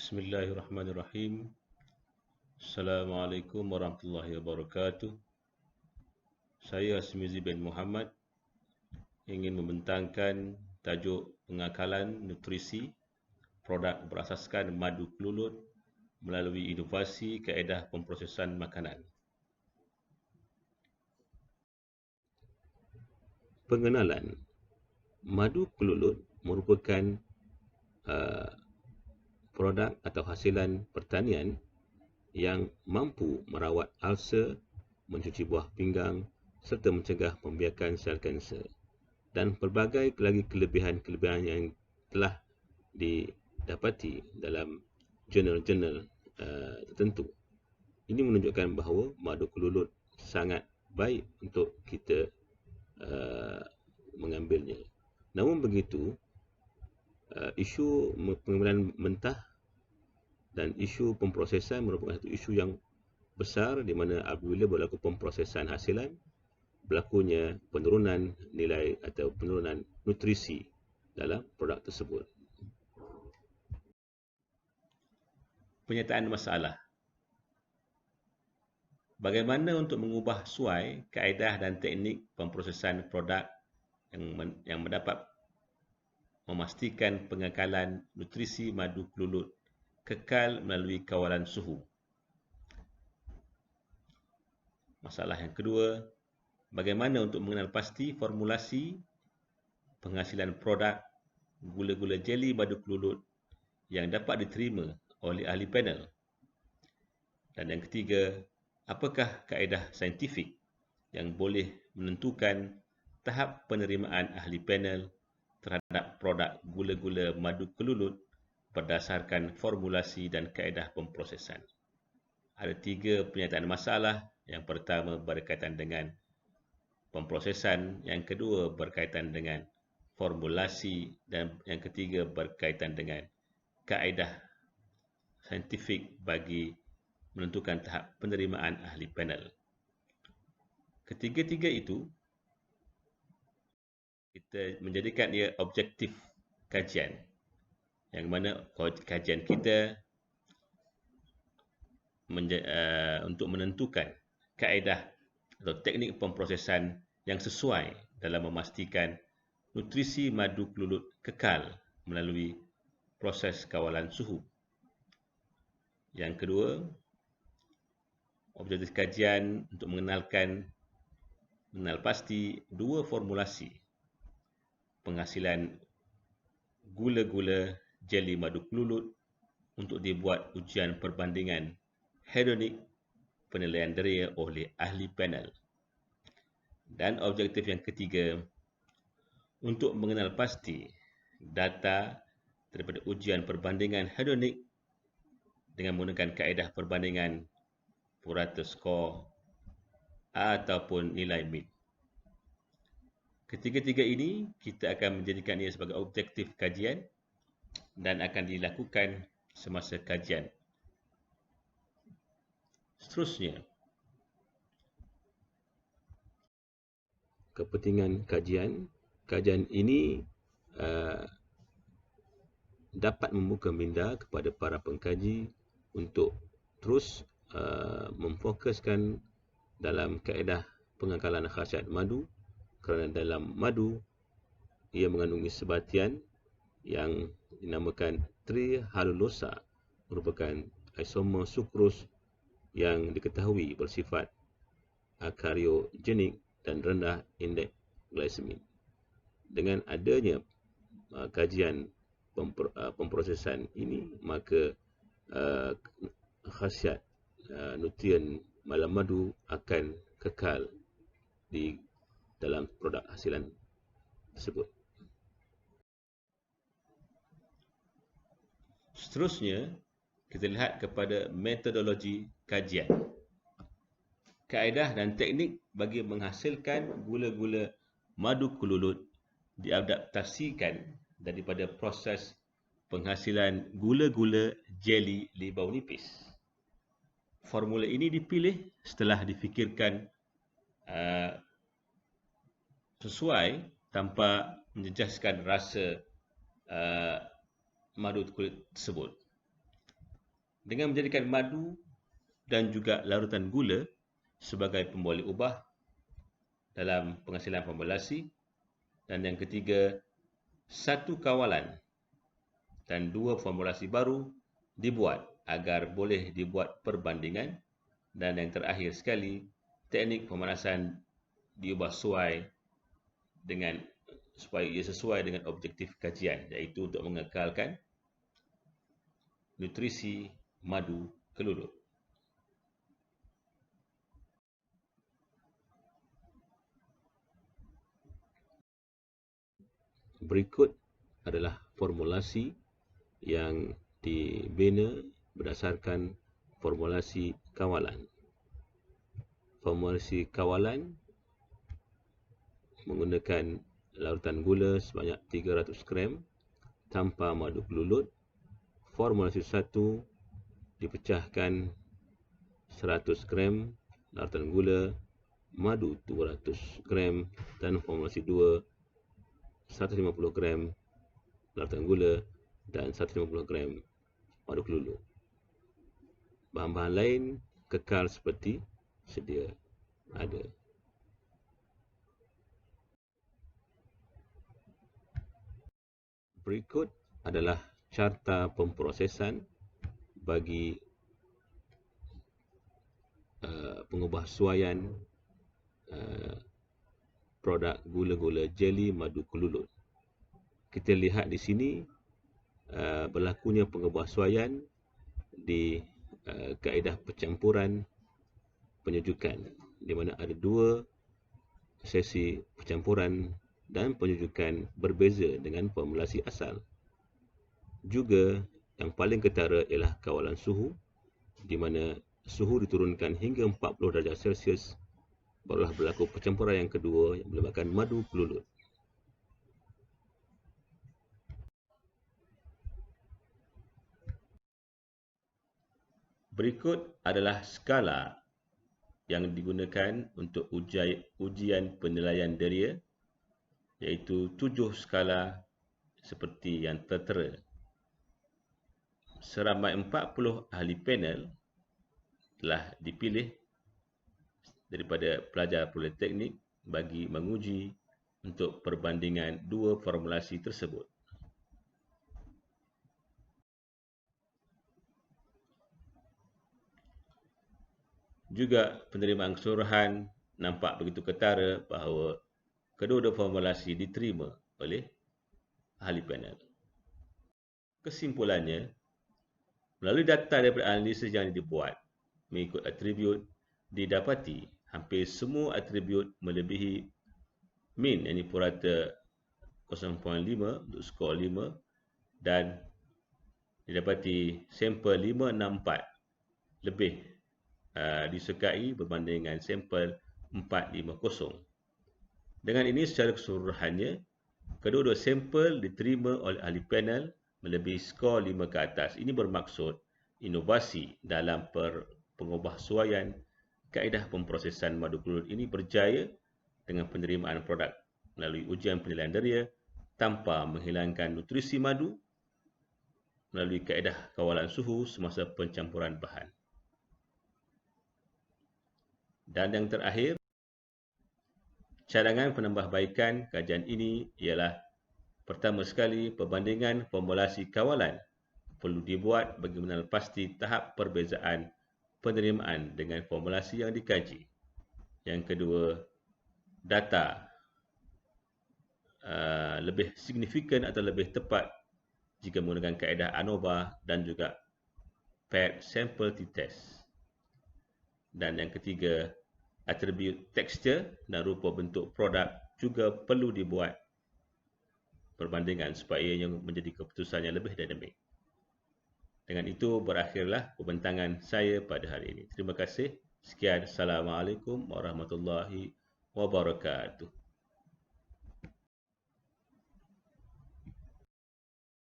Bismillahirrahmanirrahim. Assalamualaikum warahmatullahi wabarakatuh. Saya Asmizi bin Muhammad ingin membentangkan tajuk pengakalan nutrisi produk berasaskan madu kelulut melalui inovasi kaedah pemprosesan makanan. Pengenalan. Madu kelulut merupakan produk atau hasilan pertanian yang mampu merawat ulcer, mencuci buah pinggang serta mencegah pembiakan sel kanser dan pelbagai lagi kelebihan-kelebihan yang telah didapati dalam jurnal-jurnal tertentu. Ini menunjukkan bahawa madu kelulut sangat baik untuk kita mengambilnya. Namun begitu, isu pengambilan mentah dan isu pemprosesan merupakan satu isu yang besar di mana apabila berlaku pemprosesan hasilan, berlakunya penurunan nilai atau penurunan nutrisi dalam produk tersebut. Penyataan masalah. Bagaimana untuk mengubah suai kaedah dan teknik pemprosesan produk yang mendapat memastikan pengekalan nutrisi madu kelulut kekal melalui kawalan suhu. Masalah yang kedua, bagaimana untuk mengenal pasti formulasi penghasilan produk gula-gula jeli madu kelulut yang dapat diterima oleh ahli panel. Dan yang ketiga, apakah kaedah saintifik yang boleh menentukan tahap penerimaan ahli panel terhadap produk gula-gula madu kelulut berdasarkan formulasi dan kaedah pemprosesan. Ada 3 pernyataan masalah. Yang pertama berkaitan dengan pemprosesan, yang kedua berkaitan dengan formulasi dan yang ketiga berkaitan dengan kaedah saintifik bagi menentukan tahap penerimaan ahli panel. Ketiga-tiga itu kita menjadikan ia objektif kajian, yang mana kajian kita untuk menentukan kaedah atau teknik pemprosesan yang sesuai dalam memastikan nutrisi madu kelulut kekal melalui proses kawalan suhu. Yang kedua, objektif kajian untuk mengenal pasti 2 formulasi penghasilan gula-gula jeli madu kelulut untuk dibuat ujian perbandingan hedonik penilaian deria oleh ahli panel. Dan objektif yang ketiga, untuk mengenal pasti data daripada ujian perbandingan hedonik dengan menggunakan kaedah perbandingan purata skor ataupun nilai MIT. Ketiga-tiga ini kita akan menjadikan ia sebagai objektif kajian dan akan dilakukan semasa kajian. Seterusnya, kepentingan kajian. Kajian ini dapat membuka minda kepada para pengkaji untuk terus memfokuskan dalam kaedah pengakalan khasiat madu, kerana dalam madu ia mengandungi sebatian yang dinamakan trihalulosa, merupakan isomer sukros yang diketahui bersifat kariogenik dan rendah indeks glikemik. Dengan adanya kajian pemprosesan ini, maka khasiat nutrien dalam madu akan kekal di dalam produk hasilan tersebut. Seterusnya, kita lihat kepada metodologi kajian. Kaedah dan teknik bagi menghasilkan gula-gula madu kelulut diadaptasikan daripada proses penghasilan gula-gula jeli libau nipis. Formula ini dipilih setelah difikirkan sesuai tanpa menjejaskan rasa madu kulit tersebut. dengan menjadikan madu dan juga larutan gula sebagai pemboleh ubah dalam penghasilan formulasi. Dan yang ketiga, satu kawalan dan dua formulasi baru dibuat agar boleh dibuat perbandingan. Dan yang terakhir sekali, teknik pemanasan diubah supaya ia sesuai dengan objektif kajian, iaitu untuk mengekalkan nutrisi madu kelulut. Berikut adalah formulasi yang dibina berdasarkan formulasi kawalan. Formulasi kawalan menggunakan larutan gula sebanyak 300 gram tanpa madu kelulut. Formulasi 1 dipecahkan 100 gram larutan gula, madu 200 gram, dan formulasi 2 150 gram larutan gula dan 150 gram madu kelulut. Bahan-bahan lain kekal seperti sedia ada. Berikut adalah carta pemprosesan bagi pengubahsuaian produk gula-gula jeli madu kelulut. Kita lihat di sini berlakunya pengubahsuaian di kaedah pencampuran penyejukan, di mana ada dua sesi pencampuran dan penyejukan berbeza dengan formulasi asal. Juga yang paling ketara ialah kawalan suhu, di mana suhu diturunkan hingga 40 darjah Celsius, barulah berlaku pencampuran yang kedua yang melibatkan madu kelulut. Berikut adalah skala yang digunakan untuk ujian penilaian deria, iaitu 7 skala seperti yang tertera. Seramai 40 ahli panel telah dipilih daripada pelajar politeknik bagi menguji untuk perbandingan dua formulasi tersebut. Juga penerimaan keseluruhan nampak begitu ketara bahawa kedua-dua formulasi diterima oleh ahli panel. Kesimpulannya, melalui data daripada analisis yang dibuat mengikut atribut, didapati hampir semua atribut melebihi min, yakni purata 0.5 untuk skor 5, dan didapati sampel 564 lebih disukai berbanding dengan sampel 450. Dengan ini secara keseluruhannya, kedua-dua sampel diterima oleh ahli panel melebihi skor 5 ke atas. Ini bermaksud inovasi dalam pengubahsuaian kaedah pemprosesan madu kelulut ini berjaya dengan penerimaan produk melalui ujian penilaian deria tanpa menghilangkan nutrisi madu melalui kaedah kawalan suhu semasa pencampuran bahan. Dan yang terakhir, cadangan penambahbaikan kajian ini ialah pertama sekali, perbandingan formulasi kawalan perlu dibuat bagi mengenal pasti tahap perbezaan penerimaan dengan formulasi yang dikaji. Yang kedua, data lebih signifikan atau lebih tepat jika menggunakan kaedah ANOVA dan juga paired sample t-test. Dan yang ketiga, atribut tekstur dan rupa bentuk produk juga perlu dibuat perbandingan supaya ia menjadi keputusan yang lebih dinamik. Dengan itu berakhirlah pembentangan saya pada hari ini. Terima kasih. Sekian. Assalamualaikum warahmatullahi wabarakatuh.